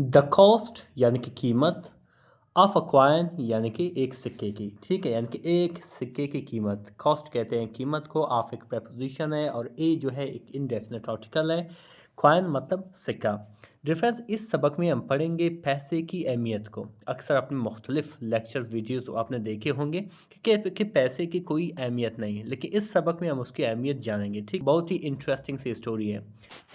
The cost यानी कि कीमत ऑफ अ कॉइन यानी कि एक सिक्के की, ठीक है, यानी कि एक सिक्के की कीमत कॉस्ट कहते हैं कीमत को। ऑफ एक प्रपोजिशन है और ए जो है एक इनडेफिनेट आर्टिकल है। कॉइन मतलब सिक्का। डिफरेंस इस सबक में हम पढ़ेंगे पैसे की अहमियत को। अक्सर अपने मुख्तलिफ लेक्चर वीडियोस आपने देखे होंगे कि पैसे की कोई अहमियत नहीं है, लेकिन इस सबक में हम उसकी अहमियत जानेंगे। ठीक, बहुत ही इंटरेस्टिंग सी स्टोरी है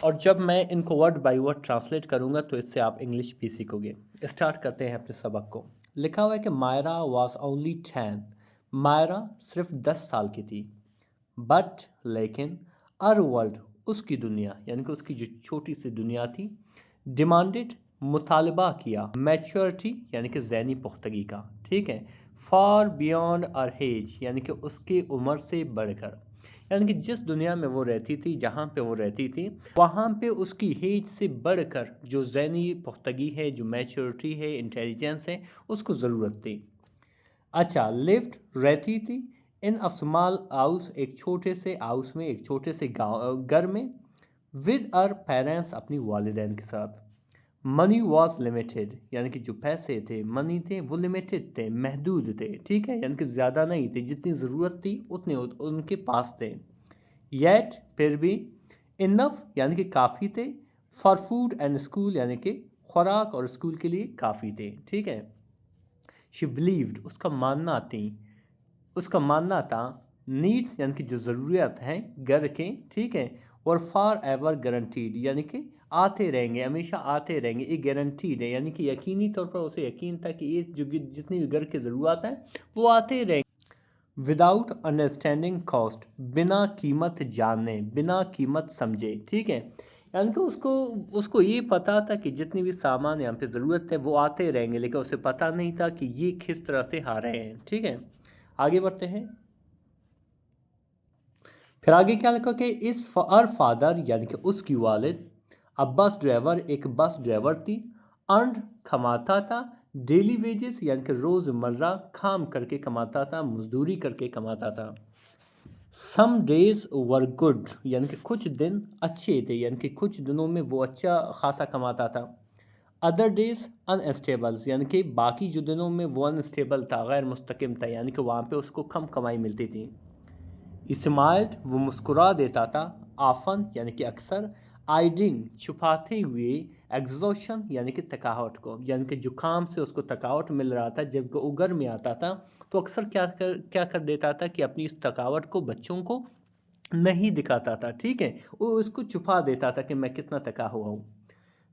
और जब मैं इनको वर्ड बाय वर्ड ट्रांसलेट करूँगा तो इससे आप इंग्लिश भी सीखोगे। स्टार्ट करते हैं अपने सबक को। लिखा हुआ है कि मायरा वॉज ओनली 10। मायरा सिर्फ 10 साल की थी। बट लेकिन अर वर्ल्ड उसकी दुनिया यानी कि उसकी जो छोटी सी दुनिया थी डिमांडेड मुतालबा किया मैच्योरिटी यानी कि ज़हनी पुख्तगी का, ठीक है, फार बियॉन्ड अर एज यानी कि उसके उम्र से बढ़कर, यानी कि जिस दुनिया में वो रहती थी, जहाँ पे वो रहती थी, वहाँ पे उसकी एज से बढ़कर जो ज़हनी पुख्तगी है, जो मैच्योरिटी है, इंटेलिजेंस है, उसको ज़रूरत थी। अच्छा, लिफ्ट रहती थी इन अ स्मॉल हाउस एक छोटे से हाउस में, एक छोटे से गाँव घर में, विद अर पेरेंट्स अपनी वालिदैन के साथ। मनी वॉज लिमिटेड यानी कि जो पैसे थे, मनी थे, वो लिमिटेड थे, महदूद थे, ठीक है, यानी कि ज़्यादा नहीं थे, जितनी ज़रूरत थी उतने उनके पास थे। येट फिर भी, इनफ यानी कि काफ़ी थे, फॉर फूड एंड स्कूल यानी कि खुराक और स्कूल के लिए काफ़ी थे, ठीक है। शी बिलीव्ड उसका मानना था नीड्स यानी कि जो ज़रूरियात हैं घर के, ठीक है, और फार एवर गारंटीड यानी कि आते रहेंगे, हमेशा आते रहेंगे, ये गारंटीड है यानी कि यकीनी तौर पर उसे यकीन था कि ये जो जितनी भी घर की ज़रूरत है वो आते रहेंगे। विदाउट अंडरस्टैंडिंग कॉस्ट बिना कीमत जाने, बिना कीमत समझे, ठीक है, यानी कि उसको उसको ये पता था कि जितनी भी सामान यहाँ पे ज़रूरत है वो आते रहेंगे, लेकिन उसे पता नहीं था कि ये किस तरह से आ रहे हैं, ठीक है। आगे बढ़ते हैं। फिर आगे क्या लिखा कि इस अर फादर यानी कि उसकी वालिद, अब बस ड्राइवर एक बस ड्राइवर थी, अर्न कमाता था, डेली वेजेस यानी कि रोज़मर्रा काम करके कमाता था, मजदूरी करके कमाता था। सम डेज वर गुड यानी कि कुछ दिन अच्छे थे, यानी कि कुछ दिनों में वो अच्छा खासा कमाता था। अदर डेज अनस्टेबल्स यानी कि बाकी जो दिनों में वो अनस्टेबल था, गैर मुस्तकिम था, यानी कि वहाँ पे उसको कम कमाई मिलती थी। इस्माइल्ड वो मुस्कुरा देता था, आफन यानी कि अक्सर, आइडिंग छुपाते हुए, एग्जॉशन यानी कि थकावट को, यानी कि जुकाम से उसको थकावट मिल रहा था, जब वो उगर में आता था तो अक्सर क्या कर देता था कि अपनी इस थकावट को बच्चों को नहीं दिखाता था, ठीक है, वो उसको छुपा देता था कि मैं कितना थका हुआ हूँ।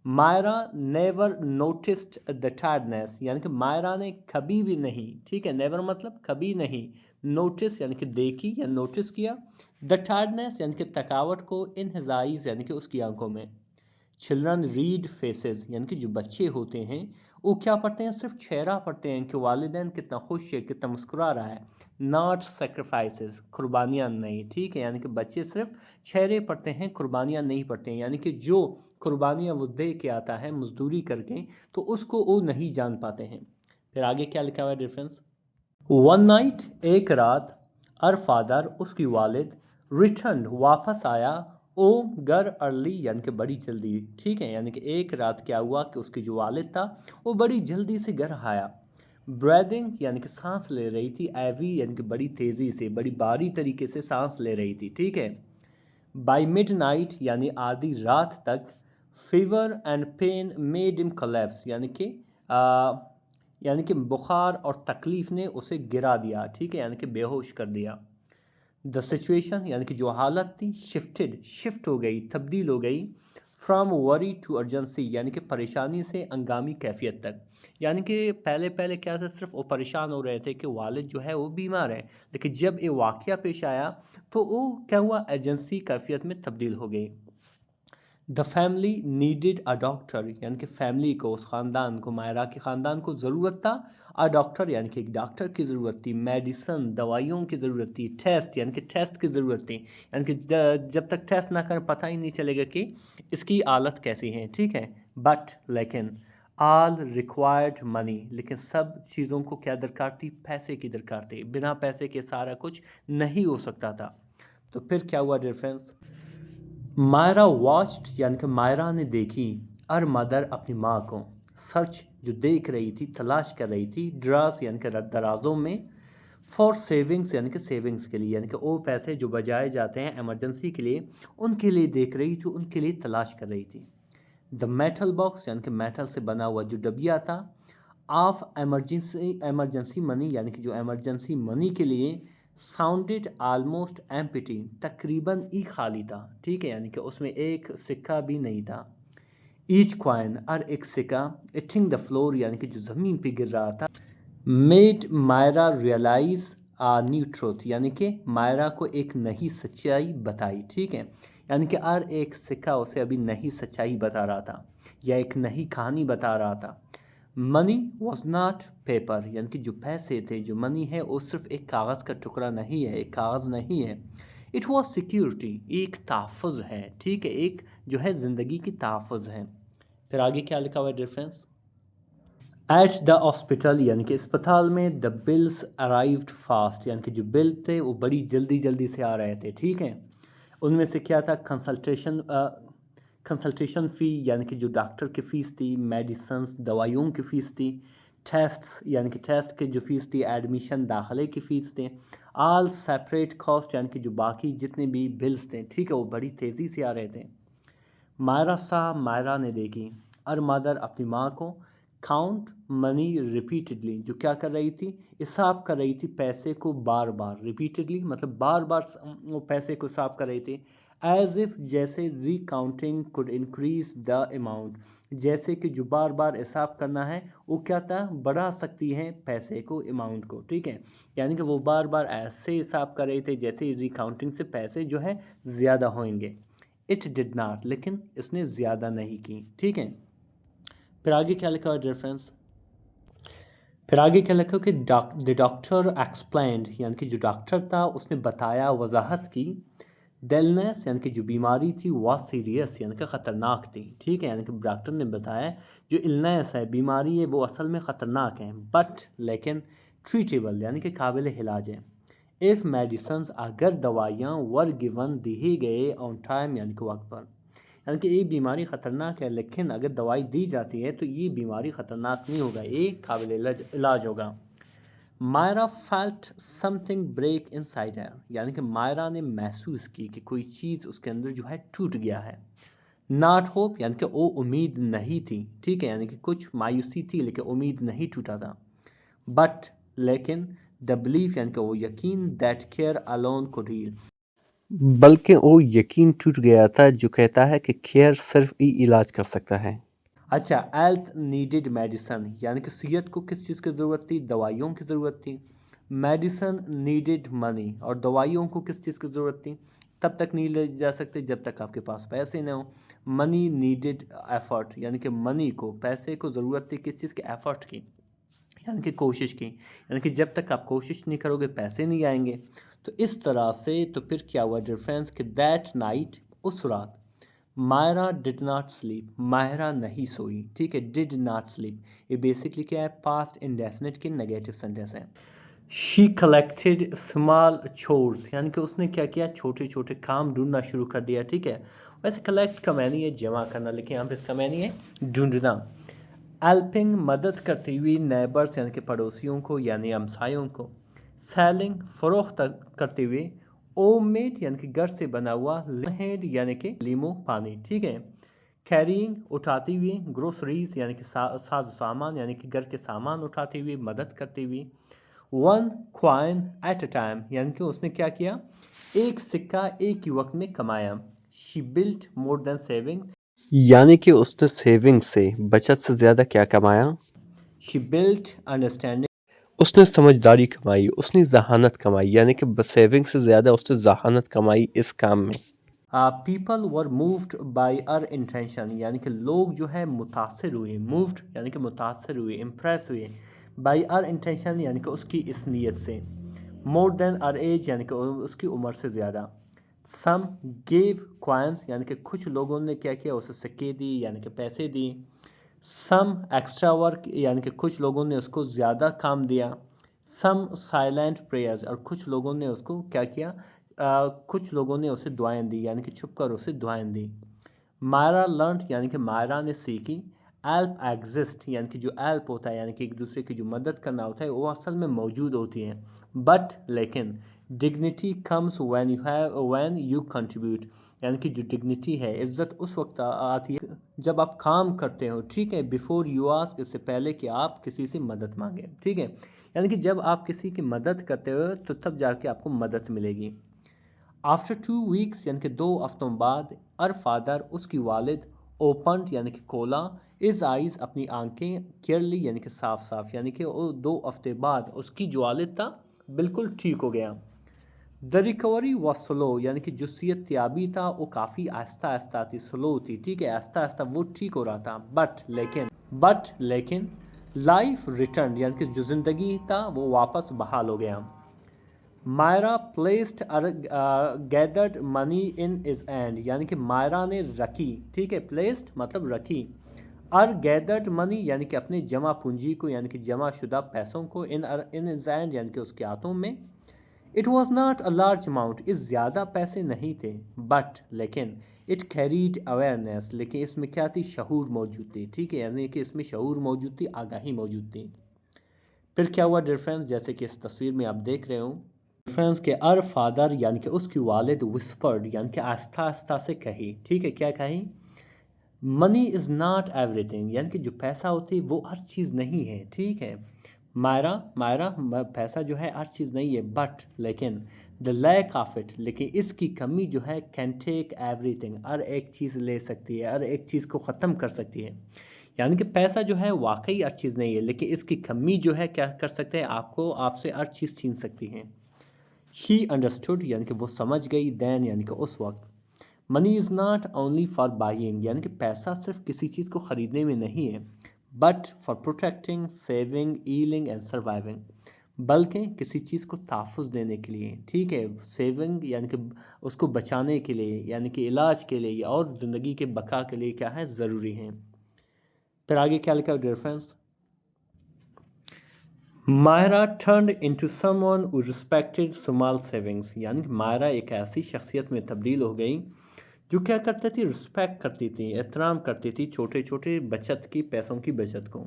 Maira never noticed the tiredness यानी कि मायरा ने कभी भी नहीं, ठीक है, नेवर मतलब कभी नहीं, नोटिस यानी कि देखी या नोटिस किया, द टायर्डनेस यानी कि थकावट को, इन हिज आइज यानी कि उसकी आंखों में। चिल्ड्रन रीड फेसेस यानी कि जो बच्चे होते हैं वो क्या पढ़ते हैं, सिर्फ चेहरा पढ़ते हैं कि वालिदैन कितना खुश है, कितना मुस्कुरा रहा है, नॉट सेक्रीफाइसेस कुर्बानियाँ नहीं, ठीक है, यानी कि बच्चे सिर्फ चेहरे पढ़ते हैं, कुर्बानियाँ नहीं पढ़ते हैं, यानी कि जो कुर्बानियाँ वो दे के आता है मजदूरी करके तो उसको वो नहीं जान पाते हैं। फिर आगे क्या लिखा हुआ है डिफरेंस। वन नाइट एक रात, अर फादर उसकी वालिद, रिटर्न वापस आया, ओ घर अर्ली यानी कि बड़ी जल्दी, ठीक है, यानी कि एक रात क्या हुआ कि उसकी जो वालिद था वो बड़ी जल्दी से घर आया। ब्रेदिंग यानी कि सांस ले रही थी, एवी यानी कि बड़ी तेज़ी से, बड़ी बारी तरीके से सांस ले रही थी, ठीक है। बाई मिड नाइट यानी आधी रात तक, fever and pain made him collapse यानी कि बुखार और तकलीफ़ ने उसे गिरा दिया, ठीक है, यानी कि बेहोश कर दिया। द सिचुएशन यानी कि जो हालत थी, शिफ्ट हो गई, तब्दील हो गई, फ्राम वरी टू अर्जेंसी यानी कि परेशानी से अंगामी कैफियत तक, यानी कि पहले पहले क्या था, सिर्फ वो परेशान हो रहे थे कि वालिद जो है वो बीमार है, लेकिन जब ये वाक़या पेश आया तो वो क्या हुआ, एजेंसी कैफियत में तब्दील हो गई। The family needed a doctor यानी कि फैमिली को, उस ख़ानदान को, मायरा के ख़ानदान को ज़रूरत था, अ डॉक्टर यानी कि एक डॉक्टर की ज़रूरत थी, मेडिसन दवाइयों की ज़रूरत थी, टेस्ट यानी कि टेस्ट की ज़रूरत थी, यानी कि जब तक टेस्ट ना करें पता ही नहीं चलेगा कि इसकी हालत कैसी है, ठीक है। बट लेकिन आल रिक्वायर्ड मनी लेकिन सब चीज़ों को क्या दरकार थी, पैसे की दरकार थी, बिना पैसे के सारा कुछ नहीं हो सकता था। तो फिर क्या हुआ डिफरेंस। मायरा वॉच्ड यानी कि मायरा ने देखी, अर मदर अपनी माँ को, سرچ جو دیکھ رہی تھی، تلاش کر رہی تھی، ڈراز یعنی کہ درازوں میں، فار سیونگس یعنی کہ سیونگس کے لیے، یعنی کہ وہ پیسے جو بچائے جاتے ہیں ایمرجنسی کے لیے، ان کے لیے دیکھ رہی تھی، ان کے لیے تلاش کر رہی تھی. دا میٹل باکس یعنی کہ میٹل سے بنا ہوا جو ڈبیا تھا، آف ایمرجنسی منی یعنی کہ جو ایمرجنسی منی کے لیے، ساؤنڈڈ آلموسٹ ایمپٹی تقریباً ہی خالی تھا. ٹھیک ہے، یعنی کہ اس میں ایک سکہ بھی نہیں تھا. ایچ کوائن ہر ایک سکہ اٹنگ دا فلور یعنی کہ جو زمین پہ گر رہا تھا، made Maira realise new truth یعنی کہ مائرا کو ایک نئی سچائی بتائی. ٹھیک ہے، یعنی کہ ہر ایک سکہ اسے ابھی نئی سچائی بتا رہا تھا یا ایک نئی کہانی بتا رہا تھا. منی واز ناٹ پیپر یعنی کہ جو پیسے تھے، جو منی ہے، وہ صرف ایک کاغذ کا ٹکڑا نہیں ہے، ایک کاغذ نہیں ہے. اٹ واز سیکیورٹی، ایک تحفظ ہے. ٹھیک ہے، ایک جو ہے زندگی کی تحفظ ہے. پھر آگے کیا لکھا ہوا ہے ڈفرینس؟ ایٹ دا ہاسپٹل یعنی کہ اسپتال میں، دا بلز ارائیوڈ فاسٹ یعنی کہ جو بل تھے وہ بڑی جلدی سے آ رہے تھے. ٹھیک ہے، ان میں سے کیا تھا؟ کنسلٹیشن فی یعنی کہ جو ڈاکٹر کی فیس تھی، میڈیسنس دوائیوں کی فیس تھی، ٹیسٹ یعنی کہ ٹیسٹ کی جو فیس تھی، ایڈمیشن داخلے کی فیس تھی، آل سیپریٹ کاسٹ یعنی کہ جو باقی جتنے بھی بلز تھے، ٹھیک ہے، وہ بڑی تیزی سے آ رہے تھے. مائرا نے دیکھی، اور مدر اپنی ماں کو، کاؤنٹ منی ریپیٹڈلی جو کیا کر رہی تھی؟ حساب کر رہی تھی پیسے کو بار بار. ریپیٹڈلی مطلب بار بار وہ پیسے کو حساب کر رہی تھی. ایز اف جیسے recounting code increase the amount, جیسے کہ جو بار بار حساب کرنا ہے وہ کیا تھا؟ بڑھا سکتی ہے پیسے کو، اماؤنٹ کو. ٹھیک ہے، یعنی کہ وہ بار بار ایسے حساب کر رہے تھے جیسے ری کاؤنٹنگ سے پیسے جو ہے زیادہ ہوئیں گے. اٹ ڈڈ ناٹ لیکن اس نے زیادہ نہیں کی. ٹھیک ہے، پھر آگے کیا لکھا ہوا ڈفرینس؟ پھر آگے کیا لکھا کہ دی ڈاکٹر ایکسپلینڈ یعنی کہ جو ڈاکٹر تھا اس نے بتایا، وضاحت کی، ڈیلنس یعنی کہ جو بیماری تھی، واز سیریس یعنی کہ خطرناک تھی. ٹھیک ہے، یعنی کہ ڈاکٹر نے بتایا جو النیس ہے، بیماری ہے، وہ اصل میں خطرناک ہے، بٹ لیکن ٹریٹیبل یعنی کہ قابل علاج ہے. ایف میڈیسنز اگر دوائیاں ور گیون دیے گئے آن ٹائم یعنی کہ وقت پر، یعنی کہ یہ بیماری خطرناک ہے لیکن اگر دوائی دی جاتی ہے تو یہ بیماری خطرناک نہیں ہوگا، یہ قابل علاج ہوگا. Maira felt something break inside her یعنی کہ مائرا نے محسوس کی کہ کوئی چیز اس کے اندر جو ہے ٹوٹ گیا ہے. ناٹ ہوپ یعنی کہ وہ امید نہیں تھی. ٹھیک ہے، یعنی کہ کچھ مایوسی تھی لیکن امید نہیں ٹوٹا تھا. بٹ لیکن دا بلیف یعنی کہ وہ یقین، that care alone could heal بلکہ وہ یقین ٹوٹ گیا تھا جو کہتا ہے کہ کیئر صرف ہی علاج کر سکتا ہے. اچھا، ہیلتھ نیڈڈ میڈیسن یعنی کہ صحت کو کس چیز کی ضرورت تھی؟ دوائیوں کی ضرورت تھی. میڈیسن نیڈڈ منی اور دوائیوں کو کس چیز کی ضرورت تھی؟ تب تک نہیں لے جا سکتے جب تک آپ کے پاس پیسے نہ ہوں. منی نیڈڈ ایفرٹ یعنی کہ منی کو، پیسے کو ضرورت تھی کس چیز کی؟ ایفرٹ کی یعنی کہ کوشش کی، یعنی کہ جب تک آپ کوشش نہیں کرو گے پیسے نہیں آئیں گے. تو اس طرح سے تو پھر کیا ہوا ڈفرینس کہ دیٹ نائٹ اس رات، Maira did not sleep Mahira نہیں سوئی. ٹھیک ہے، ڈڈ ناٹ سلیپ یہ بیسکلی کیا ہے؟ پاسٹ انڈیفینٹ کے نیگیٹو سینٹینس ہے. شی کلیکٹڈ اسمال چورز یعنی کہ اس نے کیا کیا؟ چھوٹے چھوٹے کام ڈھونڈنا شروع کر دیا. ٹھیک ہے، ویسے کلیکٹ کا معنی ہے جمع کرنا لیکن یہاں پہ اس کا معنی ہے ڈھونڈنا. ہیلپنگ مدد کرتی ہوئی، نیبرس یعنی کہ پڑوسیوں کو یعنی ہمسایوں کو. سیلنگ فروخت کرتے ہوئے. اوم میڈ یعنی کہ گھر سے بنا ہوا. ہیڈ یعنی کہ لیمو پانی. ٹھیک ہے، کیرینگ اٹھاتی ہوئی. گروسریز یعنی کہ ساز و سامان یعنی کہ گھر کے سامان اٹھاتے ہوئے، مدد کرتے ہوئے. One coin at a time یعنی کہ اس نے کیا کیا؟ ایک سکہ ایک ہی وقت میں کمایا. شی بلٹ مور دین سیونگ یعنی کہ اس نے سیونگ سے، بچت سے زیادہ کیا کمایا؟ شی بلٹ انڈرسٹینڈنگ اس نے سمجھداری کمائی، اس نے ذہانت کمائی، یعنی کہ سیونگ سے زیادہ اس نے ذہانت کمائی اس کام میں. People were moved by her intention یعنی کہ لوگ جو ہے متاثر ہوئے. مووڈ یعنی کہ متاثر ہوئے، امپریس ہوئے. بائی ہر انٹینشن یعنی کہ اس کی اس نیت سے. مور دین ہر ایج یعنی کہ اس کی عمر سے زیادہ. سم گیو کوائنس یعنی کہ کچھ لوگوں نے کیا کیا؟ اسے سکے دی یعنی کہ پیسے دی. سم ایکسٹرا ورک یعنی کہ کچھ لوگوں نے اس کو زیادہ کام دیا. سم سائلنٹ پریئرز اور کچھ لوگوں نے اس کو کیا کیا؟ کچھ لوگوں نے اسے دعائیں دی یعنی کہ چھپ کر اسے دعائیں دی. مائرا لرنٹ یعنی کہ مائرا نے سیکھی. हेल्प एग्जिस्ट यानी कि जो हेल्प होता है यानी कि एक दूसरे की जो मदद करना होता है वो असल में मौजूद होती है, बट लेकिन dignity comes when you contribute यानी कि जो डिग्निटी है, इज़्ज़त उस वक्त आती है जब आप काम करते हो, ठीक है, बिफोर यू आस्क, इससे पहले कि आप किसी से मदद मांगें, ठीक है, यानी कि जब आप किसी की मदद करते हो तो तब जाके आपको मदद मिलेगी। आफ्टर 2 वीक्स यानी कि 2 हफ्तों बाद अर फादर उसकी वालिद ओपन यानी कि खोला इज़ आइज़ अपनी आंखें क्लियरली यानी कि साफ साफ, यानी कि वो 2 हफ्ते बाद उसकी जो वालिद था बिल्कुल ठीक हो गया। द रिकवरी वॉज स्लो यानी कि जो सेहत याबी था वो काफ़ी आहिस्ता आहिस्ता थी, स्लो थी, ठीक है, आहिस्ता आहिस्ता वो ठीक हो रहा था, बट लेकिन लाइफ रिटर्न यानी कि जो ज़िंदगी था वो वापस बहाल हो गया। Maira placed gathered money in is and यानी कि मायरा ने रखी, ठीक है, प्लेस्ड मतलब रखी, और गैदर्ड मनी यानी कि अपने जमा पूंजी को यानी कि जमा शुदा पैसों को इन इज एंड यानी कि उसके हाथों में। It was not a large amount, इस ज़्यादा पैसे नहीं थे, बट लेकिन इट कैरीड अवेयरनेस, लेकिन इसमें क्या थी, शऊर मौजूद थी, ठीक है, यानी कि इसमें शऊर मौजूद थी, आगाही मौजूद थी। फिर क्या हुआ डिफरेंस, जैसे कि इस तस्वीर में आप देख रहे हो डिफरेंस के अर फादर यानी कि उसकी वालिद विस्पर्ड यानी कि आस्था आस्था से कही, ठीक है, क्या कही, मनी इज़ नॉट एवरीथिंग यानी कि जो पैसा होती है वो हर चीज़ नहीं है, ठीक है, मायरा मायरा पैसा जो है हर चीज़ नहीं है, बट लेकिन द लैक ऑफ इट लेकिन इसकी कमी जो है कैन टेक एवरीथिंग, हर एक चीज़ ले सकती है, हर एक चीज़ को ख़त्म कर सकती है, यानी कि पैसा जो है वाकई हर चीज़ नहीं है, लेकिन इसकी कमी जो है क्या कर सकते हैं, आपको आपसे हर चीज़ छीन सकती है। शी अंडरस्टूड यानी कि वो समझ गई, दैन यानी कि उस वक्त, money is not only for buying यानी कि पैसा सिर्फ किसी चीज़ को ख़रीदने में नहीं है, but for protecting, saving, ailing and surviving, बल्कि किसी चीज़ को तहफ़्फ़ुज़ देने के लिए, ठीक है, सेविंग यानी कि उसको बचाने के लिए, यानी कि इलाज के लिए और ज़िंदगी के बका के लिए क्या है, ज़रूरी है। फिर आगे क्या लिखा difference, Maira turned into someone who respected small savings यानी कि मायरा एक ऐसी शख्सियत में तब्दील हो गई जो क्या करती थी, रिस्पेक्ट करती थी, एहतराम करती थी छोटे छोटे बचत की, पैसों की बचत को,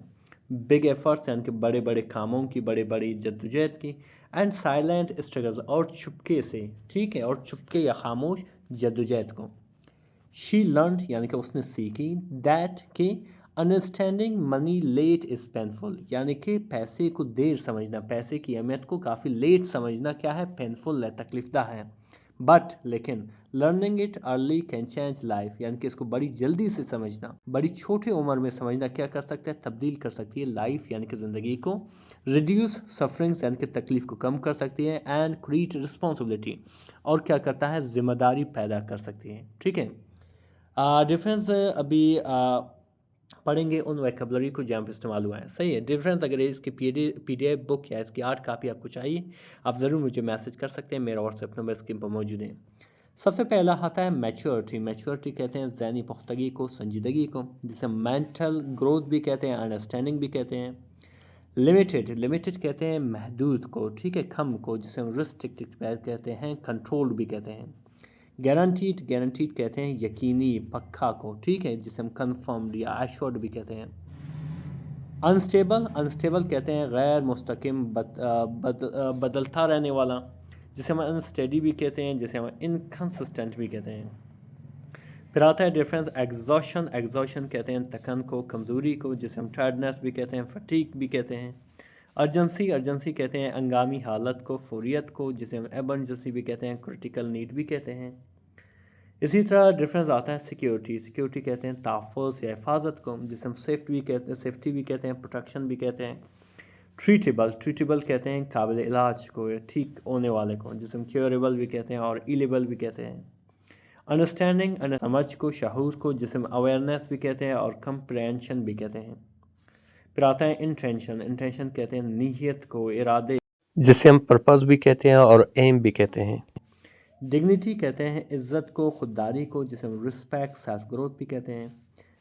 बिग एफर्ट्स यानी कि बड़े बड़े कामों की, बड़े बड़ी जद्दोजहद की, एंड साइलेंट स्ट्रगल्स और चुपके से, ठीक है, और चुपके या खामोश जद्दोजहद को। शी लर्न यानी कि उसने सीखी, दैट कि understanding money late is painful यानी कि पैसे को देर समझना, पैसे की अहमियत को काफ़ी लेट समझना क्या है, पेनफुल है, तकलीफदा है, बट लेकिन learning it early can change life यानी कि इसको बड़ी जल्दी से समझना, बड़ी छोटी उम्र में समझना क्या कर सकता है, तब्दील कर सकती है लाइफ यानी कि ज़िंदगी को, रिड्यूस सफरिंग्स यानी कि तकलीफ़ को कम कर सकती है, एंड क्रिएट रिस्पॉन्सिबिलिटी और क्या करता है, जिम्मेदारी पैदा कर सकती है, ठीक है। डिफरेंस अभी पढ़ेंगे उन वैकेबलरी को जहाँ पे इस्तेमाल हुआ है, सही है। डिफरेंस अगर इसकी PDF बुक या इसकी 8 कापी आपको चाहिए, आप ज़रूर मुझे मैसेज कर सकते हैं, मेरा व्हाट्सएप नंबर स्क्रीन पर मौजूद है। सबसे पहला आता है मैच्योरिटी, मैच्योरिटी कहते हैं ज़हनी पुख्तगी को, संजीदगी को, जिसे मेंटल ग्रोथ भी कहते हैं, अंडरस्टैंडिंग भी कहते हैं। लिमिटेड, लिमिटेड कहते हैं महदूद को, ठीक है, कम को, जिसे हम रिस्ट्रिक्टेड कहते हैं, कंट्रोल्ड भी कहते हैं। गारंटीड, गारंटीड कहते हैं यकीनी, पक्का को, ठीक है, जिसे हम कन्फर्म्ड या एश्योर्ड भी कहते हैं। अनस्टेबल, अनस्टेबल कहते हैं गैर मुस्तकिम, बदलता रहने वाला, जिसे हम अनस्टेडी भी कहते हैं, जिसे हम इनकन्सिस्टेंट भी कहते हैं। फिर आता है डिफरेंस एग्जॉशन, एग्जॉशन कहते हैं थकन को, कमज़ोरी को, जिसे हम टायर्डनेस भी कहते हैं, फटीक भी कहते हैं। अर्जेंसी, अर्जेंसी कहते हैं अंगामी हालत को, फौरियत को, जिसे हम एमरजेंसी भी कहते हैं, क्रिटिकल नीड भी कहते हैं। इसी तरह डिफरेंस आता है सिक्योरिटी, सिक्योरिटी कहते हैं तहफ़्फ़ुज़ या हिफाजत को, जिसे हम सेफ्टी भी कहते हैं, प्रोटेक्शन भी कहते हैं। ट्रीटेबल, ट्रीटेबल कहते हैं काबिल इलाज को या ठीक होने वाले को, जिसे हम क्योरेबल भी कहते हैं और इलेबल भी कहते हैं। अंडरस्टैंडिंग, समझ को, शऊर को, जिसे हम अवेयरनेस भी कहते हैं और कंप्रहेंशन भी कहते हैं। फिर आता है इंटेंशन, इंटेंशन कहते हैं नीयत को, इरादे, जिसे हम पर्पज़ भी कहते हैं और एम भी कहते हैं। डिग्निटी कहते हैं इज़्ज़त को, खुददारी को, जिसे हम रिस्पेक्ट, सेल्फ ग्रोथ भी कहते हैं।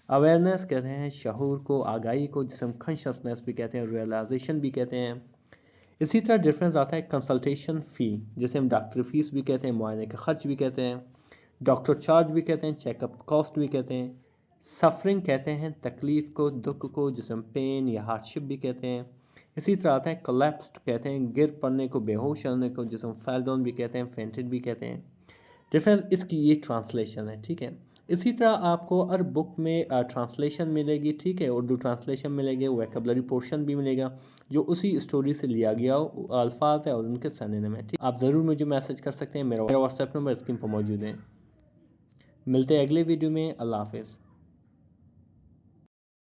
अवेयरनेस कहते हैं शऊर को, आगाही को, जिसे हम कॉन्शियसनेस भी कहते हैं, रियलाइजेशन भी कहते हैं। इसी तरह डिफरेंस आता है कंसल्टेशन फ़ी, जिसे हम डॉक्टरी फ़ीस भी कहते हैं, मुआयने का ख़र्च भी कहते हैं, डॉक्टर चार्ज भी कहते हैं, चेकअप कॉस्ट भी कहते हैं। سفرنگ کہتے ہیں تکلیف کو، دکھ کو، جسم پین یا ہارڈشپ بھی کہتے ہیں۔ اسی طرح آتا ہے کلیپسڈ کہتے ہیں گر پڑنے کو، بے ہوش ہونے کو، جسم فیل ڈاؤن بھی کہتے ہیں، فینٹڈ بھی کہتے ہیں۔ ڈفرینس اس کی یہ ٹرانسلیشن ہے، ٹھیک ہے۔ اسی طرح آپ کو ہر بک میں ٹرانسلیشن ملے گی، ٹھیک ہے، اردو ٹرانسلیشن ملے گی، ویکیبلری پورشن بھی ملے گا جو اسی اسٹوری سے لیا گیا الفاظ ہے اور ان کے سینونیم ہے، ٹھیک۔ آپ ضرور مجھے میسج کر سکتے ہیں، میرا واٹس ایپ نمبر اسکرین پر موجود ہے۔ ملتے ہیں اگلے ویڈیو میں، اللہ حافظ۔